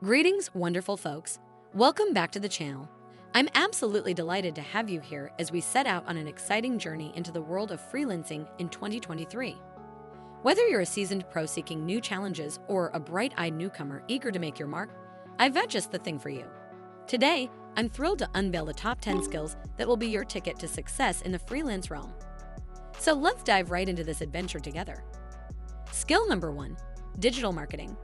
Greetings, wonderful folks. Welcome back to the channel. I'm absolutely delighted to have you here as we set out on an exciting journey into the world of freelancing in 2023. Whether you're a seasoned pro seeking new challenges or a bright-eyed newcomer eager to make your mark, I've got just the thing for you. Today, I'm thrilled to unveil the top 10 skills that will be your ticket to success in the freelance realm. So let's dive right into this adventure together. Skill number 1, digital marketing.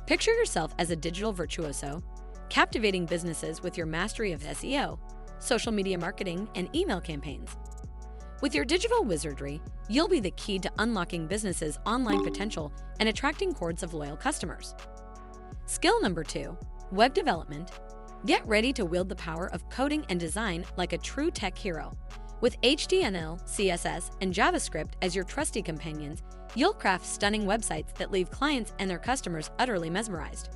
Picture yourself as a digital virtuoso, captivating businesses with your mastery of SEO, social media marketing, and email campaigns. With your digital wizardry, you'll be the key to unlocking businesses' online potential and attracting hordes of loyal customers. Skill number 2, web development. Get ready to wield the power of coding and design like a true tech hero. With HTML, CSS, and JavaScript as your trusty companions, you'll craft stunning websites that leave clients and their customers utterly mesmerized.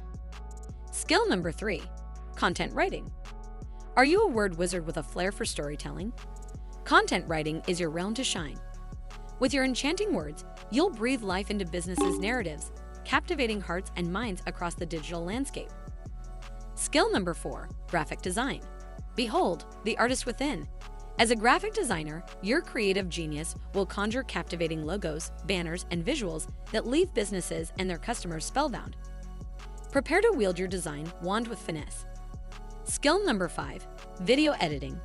Skill number 3, content writing. Are you a word wizard with a flair for storytelling? Content writing is your realm to shine. With your enchanting words, you'll breathe life into businesses' narratives, captivating hearts and minds across the digital landscape. Skill number 4, graphic design. Behold, the artist within. As a graphic designer, your creative genius will conjure captivating logos, banners, and visuals that leave businesses and their customers spellbound. Prepare to wield your design wand with finesse. Skill number 5, video editing.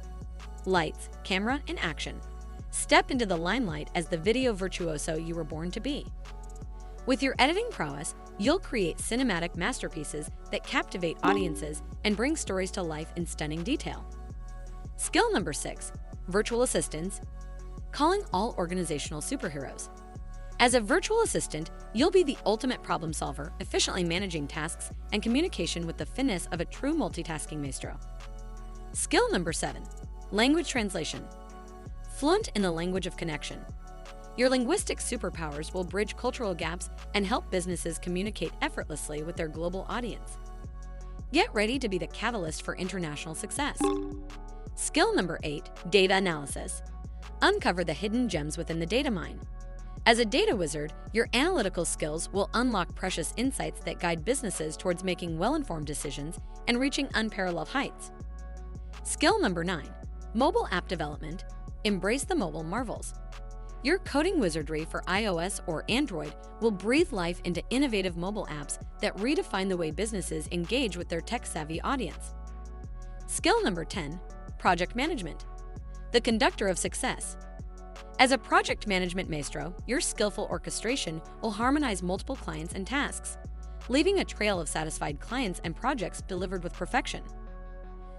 Lights, camera, and action. Step into the limelight as the video virtuoso you were born to be. With your editing prowess, you'll create cinematic masterpieces that captivate audiences and bring stories to life in stunning detail. Skill number 6, virtual assistants. Calling all organizational superheroes. As a virtual assistant, you'll be the ultimate problem solver, efficiently managing tasks and communication with the finesse of a true multitasking maestro. Skill number 7, language translation. Fluent in the language of connection. Your linguistic superpowers will bridge cultural gaps and help businesses communicate effortlessly with their global audience. Get ready to be the catalyst for international success. Skill number 8, data analysis. Uncover the hidden gems within the data mine. As a data wizard, your analytical skills will unlock precious insights that guide businesses towards making well-informed decisions and reaching unparalleled heights. Skill number 9, mobile app development. Embrace the mobile marvels. Your coding wizardry for iOS or Android will breathe life into innovative mobile apps that redefine the way businesses engage with their tech-savvy audience. Skill number 10, project management. The conductor of success. As a project management maestro, your skillful orchestration will harmonize multiple clients and tasks, leaving a trail of satisfied clients and projects delivered with perfection.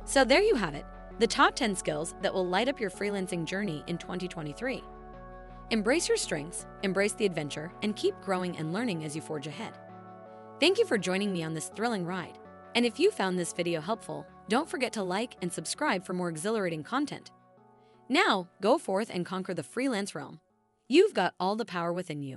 So there you have it, the top 10 skills that will light up your freelancing journey in 2023. Embrace your strengths, embrace the adventure, and keep growing and learning as you forge ahead. Thank you for joining me on this thrilling ride. And if you found this video helpful, don't forget to like and subscribe for more exhilarating content. Now, go forth and conquer the freelance realm. You've got all the power within you.